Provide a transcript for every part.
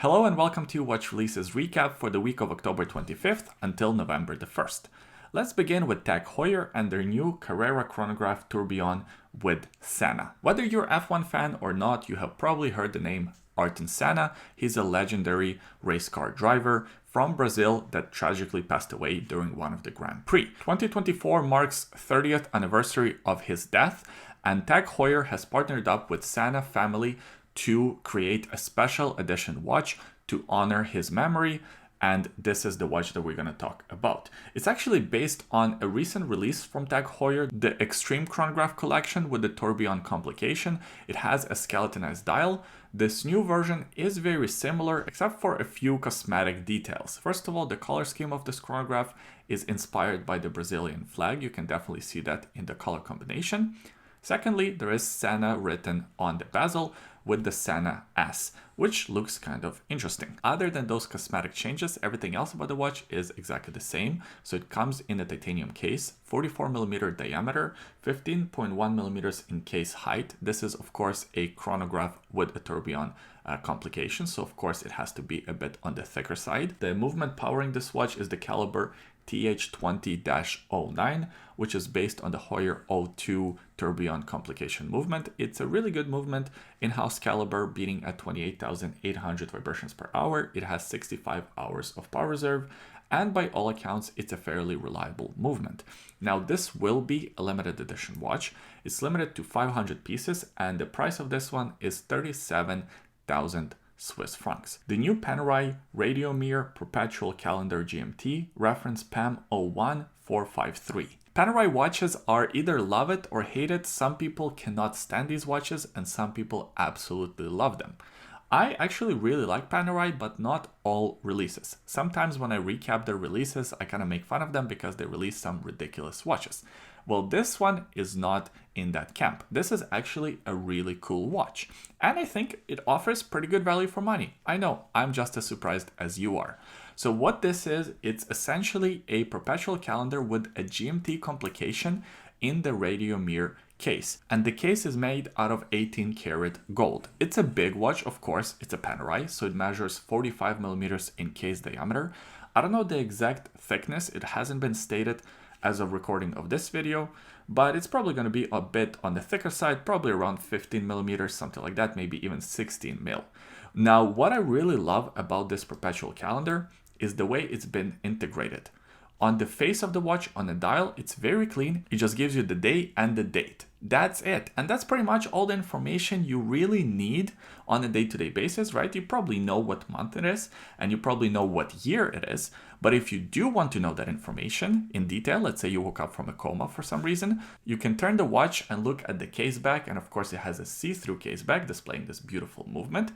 Hello and welcome to Watch Releases Recap for the week of October 25th until November the 1st. Let's begin with Tag Heuer and their new Carrera chronograph Tourbillon with Senna. Whether you're an F1 fan or not, you have probably heard the name Ayrton Senna. He's a legendary race car driver from Brazil that tragically passed away during one of the Grand Prix. 2024 marks 30th anniversary of his death, and Tag Heuer has partnered up with Senna family to create a special edition watch to honor his memory, and this is the watch that we're going to talk about. It's actually based on a recent release from Tag Heuer, the Extreme Chronograph collection with the Tourbillon complication. It has a skeletonized dial. This new version is very similar except for a few cosmetic details. First of all, the color scheme of this chronograph is inspired by the Brazilian flag. You can definitely see that in the color combination. Secondly, there is Senna written on the bezel with the Senna S, which looks kind of interesting. Other than those cosmetic changes, everything else about the watch is exactly the same. So it comes in a titanium case, 44mm diameter, 15.1mm in case height. This is of course a chronograph with a tourbillon complication, so of course it has to be a bit on the thicker side. The movement powering this watch is the caliber TH20-09, which is based on the Heuer 02 tourbillon complication movement. It's a really good movement, in-house caliber beating at 28,800 vibrations per hour. It has 65 hours of power reserve, and by all accounts, it's a fairly reliable movement. Now, this will be a limited edition watch. It's limited to 500 pieces, and the price of this one is 37,000 Swiss francs. The new Panerai Radiomir Perpetual Calendar GMT, reference PAM 01453. Panerai watches are either love it or hate it. Some people cannot stand these watches and some people absolutely love them. I actually really like Panerai, but not all releases. Sometimes when I recap their releases, I kind of make fun of them because they release some ridiculous watches. Well, this one is not in that camp. This is actually a really cool watch, and I think it offers pretty good value for money. I know, I'm just as surprised as you are. So what this is, it's essentially a perpetual calendar with a GMT complication in the Radiomir case, and the case is made out of 18 karat gold. It's a big watch, of course. It's a Panerai, so it measures 45mm in case diameter. I don't know the exact thickness, it hasn't been stated as of recording of this video, but it's probably going to be a bit on the thicker side, probably around 15mm, something like that, maybe even 16mm. Now, what I really love about this perpetual calendar is the way it's been integrated. On the face of the watch, on the dial, it's very clean. It just gives you the day and the date. That's it. And that's pretty much all the information you really need on a day-to-day basis, right? You probably know what month it is, and you probably know what year it is. But if you do want to know that information in detail, let's say you woke up from a coma for some reason, you can turn the watch and look at the case back. And of course, it has a see-through case back displaying this beautiful movement.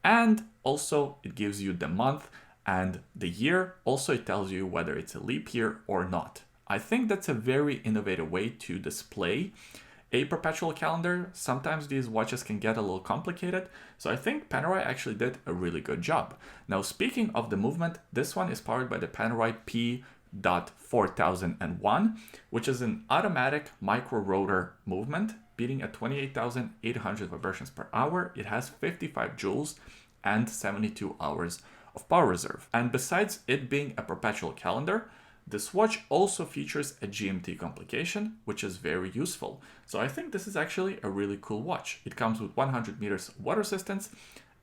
And also it gives you the month and the year. Also, it tells you whether it's a leap year or not. I think that's a very innovative way to display a perpetual calendar. Sometimes these watches can get a little complicated, so I think Panerai actually did a really good job. Now, speaking of the movement, this one is powered by the Panerai P.4001, which is an automatic micro rotor movement beating at 28,800 vibrations per hour. It has 55 joules and 72 hours of power reserve. And besides it being a perpetual calendar, this watch also features a GMT complication, which is very useful. So I think this is actually a really cool watch. It comes with 100 meters water resistance,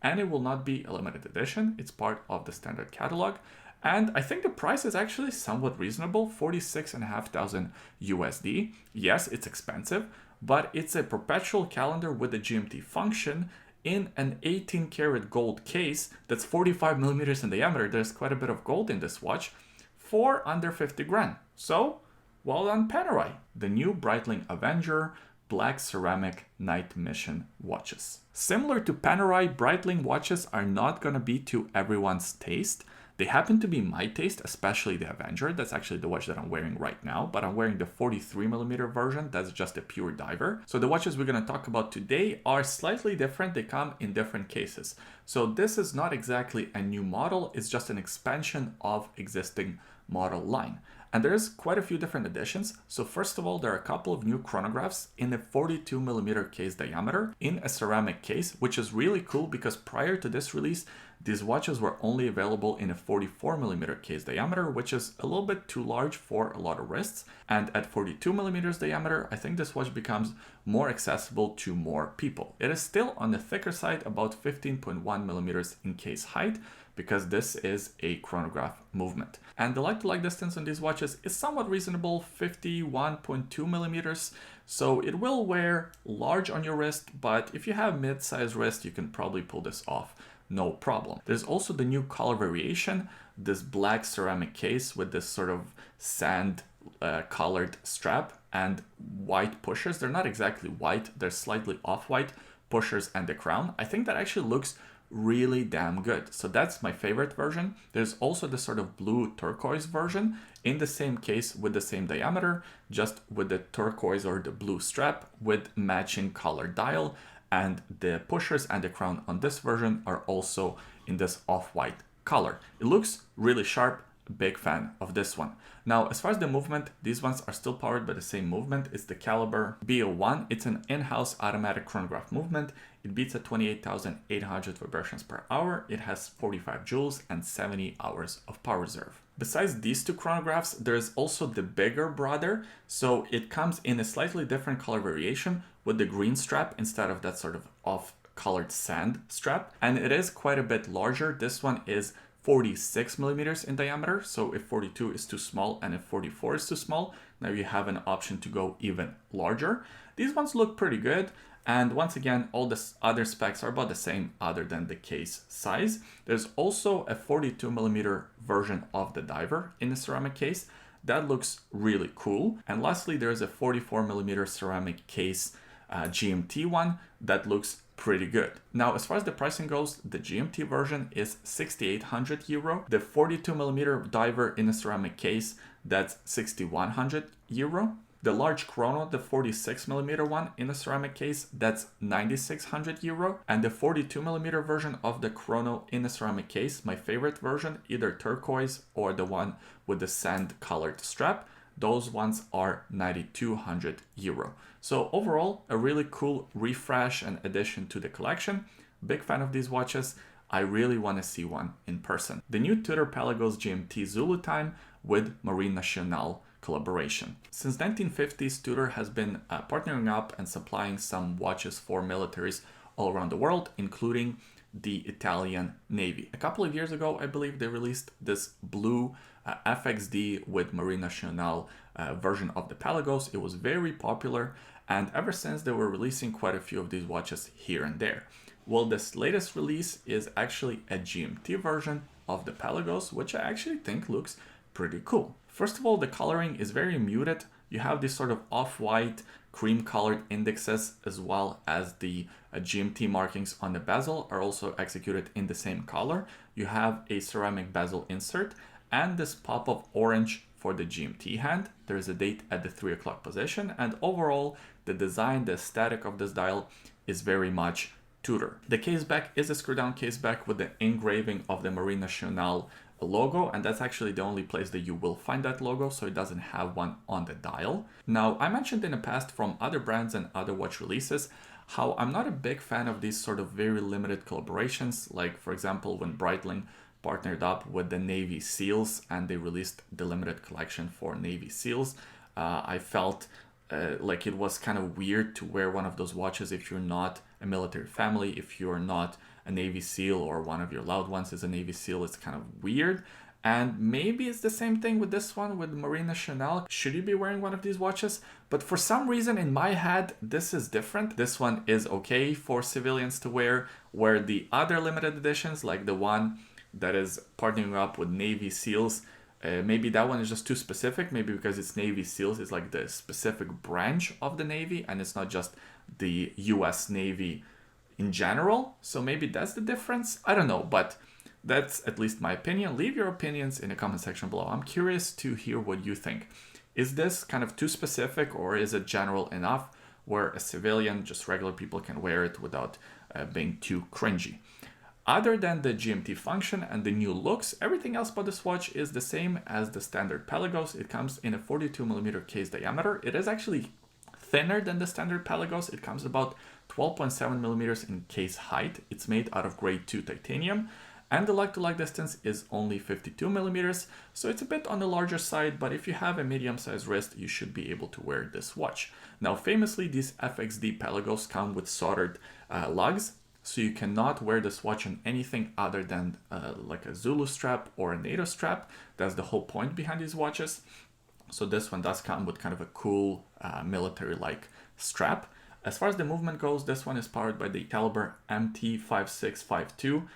and it will not be a limited edition. It's part of the standard catalog. And I think the price is actually somewhat reasonable, 46,500 USD. Yes, it's expensive, but it's a perpetual calendar with a GMT function in an 18 karat gold case that's 45mm in diameter. There's quite a bit of gold in this watch for under 50 grand. So, well done, Panerai. The new Breitling Avenger black ceramic night mission watches. Similar to Panerai, Breitling watches are not going to be to everyone's taste. They happen to be my taste, especially the Avenger. That's actually the watch that I'm wearing right now, but I'm wearing the 43mm version. That's just a pure diver. So the watches we're going to talk about today are slightly different. They come in different cases. So this is not exactly a new model. It's just an expansion of existing model line. And there's quite a few different editions. So first of all, there are a couple of new chronographs in a 42mm case diameter in a ceramic case, which is really cool because prior to this release, these watches were only available in a 44mm case diameter, which is a little bit too large for a lot of wrists. And at 42mm diameter, I think this watch becomes more accessible to more people. It is still on the thicker side, about 15.1mm in case height, because this is a chronograph movement. And the like-to-like distance on these watches is somewhat reasonable, 51.2mm. So it will wear large on your wrist, but if you have mid-size wrist, you can probably pull this off, no problem. There's also the new color variation, this black ceramic case with this sort of sand colored strap and white pushers. They're not exactly white, they're slightly off-white pushers and the crown. I think that actually looks really damn good. So that's my favorite version. There's also the sort of blue turquoise version in the same case with the same diameter, just with the turquoise or the blue strap with matching color dial. And the pushers and the crown on this version are also in this off-white color. It looks really sharp. Big fan of this one. Now, as far as the movement, these ones are still powered by the same movement. It's the Caliber BO1. It's an in-house automatic chronograph movement. It beats at 28,800 vibrations per hour. It has 45 joules and 70 hours of power reserve. Besides these two chronographs, there's also the bigger brother. So it comes in a slightly different color variation with the green strap instead of that sort of off-colored sand strap. And it is quite a bit larger. This one is 46mm in diameter. So if 42 is too small and if 44 is too small, now you have an option to go even larger. These ones look pretty good. And once again, all the other specs are about the same other than the case size. There's also a 42mm version of the diver in the ceramic case. That looks really cool. And lastly, there's a 44mm ceramic case GMT one that looks pretty good. Now, as far as the pricing goes, the GMT version is 6,800 euro. The 42mm diver in a ceramic case, that's 6,100 euro. The large chrono, the 46mm one in a ceramic case, that's 9,600 euro. And the 42mm version of the chrono in a ceramic case, my favorite version, either turquoise or the one with the sand colored strap, those ones are 9,200 euro. So overall, a really cool refresh and addition to the collection. Big fan of these watches. I really want to see one in person. The new Tudor Pelagos GMT Zulu time with Marine Nationale collaboration. Since 1950s, Tudor has been partnering up and supplying some watches for militaries all around the world, including the Italian Navy. A couple of years ago, I believe they released this blue FXD with Marine Nationale version of the Pelagos. It was very popular, and ever since they were releasing quite a few of these watches here and there. Well, this latest release is actually a GMT version of the Pelagos, which I actually think looks pretty cool. First of all, the coloring is very muted. You have these sort of off-white, cream-colored indexes, as well as the GMT markings on the bezel are also executed in the same color. You have a ceramic bezel insert and this pop of orange for the GMT hand. There is a date at the 3 o'clock position, and overall, the design, the aesthetic of this dial is very much Tudor. The case back is a screw-down case back with the engraving of the Marine Nationale logo, and that's actually the only place that you will find that logo, so it doesn't have one on the dial. Now, I mentioned in the past from other brands and other watch releases how I'm not a big fan of these sort of very limited collaborations, like for example when Breitling partnered up with the Navy SEALs and they released the limited collection for Navy SEALs. I felt like it was kind of weird to wear one of those watches if you're not a military family, if you're not a Navy SEAL or one of your loved ones is a Navy SEAL. It's kind of weird. And maybe it's the same thing with this one with Marine Nationale. Should you be wearing one of these watches? But for some reason in my head, this is different. This one is okay for civilians to wear, where the other limited editions, like the one that is partnering up with Navy SEALs, maybe that one is just too specific. Maybe because it's Navy SEALs, it's like the specific branch of the Navy and it's not just the US Navy in general. So maybe that's the difference. I don't know, but that's at least my opinion. Leave your opinions in the comment section below. I'm curious to hear what you think. Is this kind of too specific, or is it general enough where a civilian, just regular people, can wear it without being too cringy? Other than the GMT function and the new looks, everything else about this watch is the same as the standard Pelagos. It comes in a 42mm case diameter. It is actually thinner than the standard Pelagos. It comes about 12.7mm in case height. It's made out of grade 2 titanium. And the like-to-like distance is only 52 millimeters, so it's a bit on the larger side, but if you have a medium-sized wrist, you should be able to wear this watch. Now, famously, these FXD Pelagos come with soldered lugs, so you cannot wear this watch on anything other than like a Zulu strap or a NATO strap. That's the whole point behind these watches. So this one does come with kind of a cool military-like strap. As far as the movement goes, this one is powered by the caliber MT5652-U.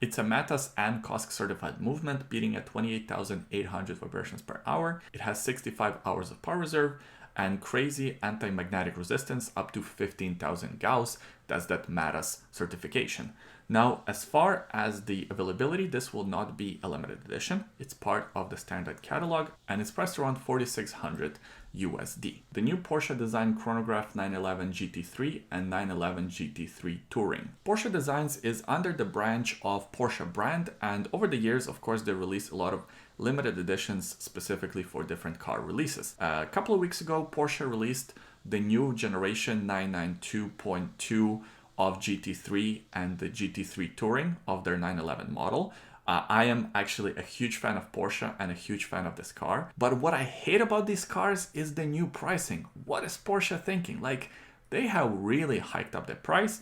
It's a Matas and COSC certified movement, beating at 28,800 vibrations per hour. It has 65 hours of power reserve and crazy anti-magnetic resistance up to 15,000 Gauss. That's that Matas certification. Now, as far as the availability, this will not be a limited edition. It's part of the standard catalog and it's priced around 4,600 USD. The new Porsche Design Chronograph 911 GT3 and 911 GT3 Touring. Porsche Designs is under the branch of Porsche brand, and over the years, of course, they released a lot of limited editions specifically for different car releases. A couple of weeks ago, Porsche released the new generation 992.2 of GT3 and the GT3 Touring of their 911 model. I am actually a huge fan of Porsche and a huge fan of this car. But what I hate about these cars is the new pricing. What is Porsche thinking? Like, they have really hiked up the price.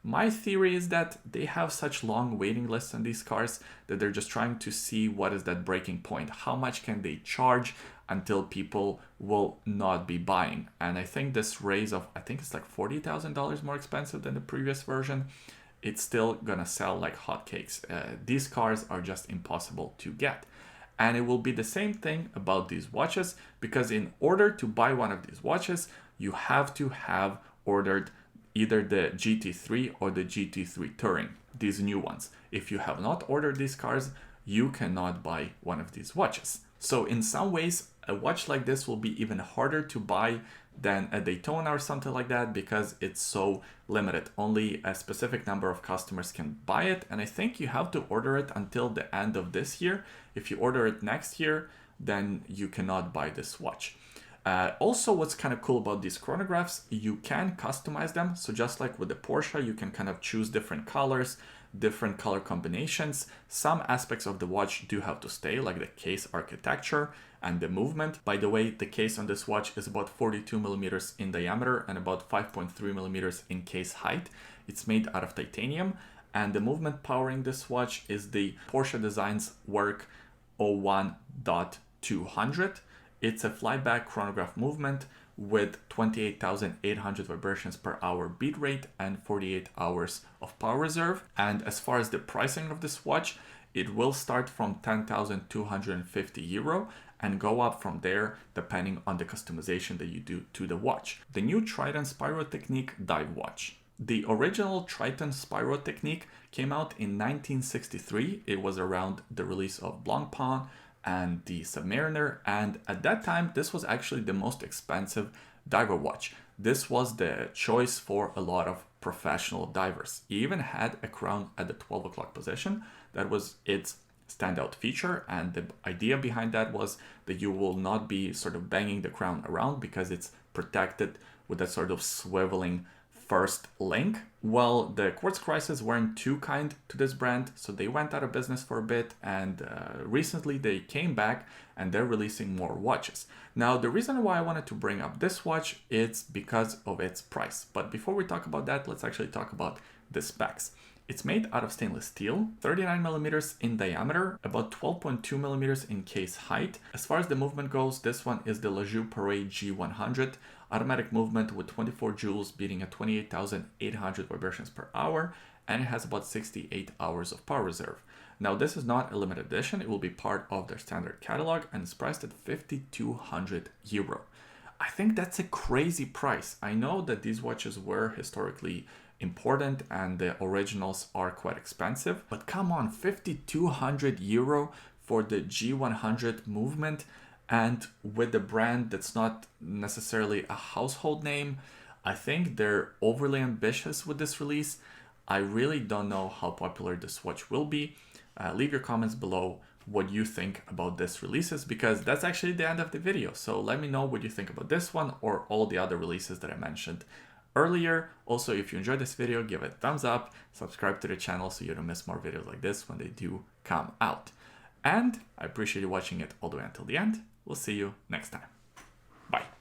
My theory is that they have such long waiting lists on these cars that they're just trying to see what is that breaking point. How much can they charge until people will not be buying? And I think this raise of, I think it's like $40,000 more expensive than the previous version, it's still gonna sell like hotcakes. These cars are just impossible to get. And it will be the same thing about these watches, because in order to buy one of these watches, you have to have ordered either the GT3 or the GT3 Touring, these new ones. If you have not ordered these cars, you cannot buy one of these watches. So in some ways, a watch like this will be even harder to buy than a Daytona or something like that, because it's so limited. Only a specific number of customers can buy it, and I think you have to order it until the end of this year. If you order it next year, then you cannot buy this watch. Also, what's kind of cool about these chronographs, you can customize them. So just like with the Porsche, you can kind of choose different colors, different color combinations. Some aspects of the watch do have to stay, like the case architecture and the movement. By the way, the case on this watch is about 42 millimeters in diameter and about 5.3 millimeters in case height. It's made out of titanium, and the movement powering this watch is the Porsche Designs Work 01.200. It's a flyback chronograph movement with 28,800 vibrations per hour beat rate and 48 hours of power reserve. And as far as the pricing of this watch, it will start from 10,250 euro and go up from there depending on the customization that you do to the watch. The new Triton Spirotechnique Dive Watch. The original Triton Spirotechnique came out in 1963. It was around the release of Blancpain and the Submariner, and at that time this was actually the most expensive diver watch. This was the choice for a lot of professional divers. It even had a crown at the 12 o'clock position. That was its standout feature, and the idea behind that was that you will not be sort of banging the crown around because it's protected with that sort of swiveling first link. Well, the quartz crisis weren't too kind to this brand, so they went out of business for a bit, and recently they came back and they're releasing more watches. Now, the reason why I wanted to bring up this watch is because of its price. But before we talk about that, let's actually talk about the specs. It's made out of stainless steel, 39 millimeters in diameter, about 12.2 millimeters in case height. As far as the movement goes, this one is the Lajou Parade G100, automatic movement with 24 joules beating at 28,800 vibrations per hour, and it has about 68 hours of power reserve. Now, this is not a limited edition. It will be part of their standard catalog and it's priced at 5,200 euro. I think that's a crazy price. I know that these watches were historically important and the originals are quite expensive, but come on, 5,200 euro for the G100 movement, and with a brand that's not necessarily a household name. I think they're overly ambitious with this release. I really don't know how popular this watch will be. Leave your comments below what you think about this releases, because that's actually the end of the video. So let me know what you think about this one or all the other releases that I mentioned earlier. Also, if you enjoyed this video, give it a thumbs up, subscribe to the channel so you don't miss more videos like this when they do come out. And I appreciate you watching it all the way until the end. We'll see you next time. Bye.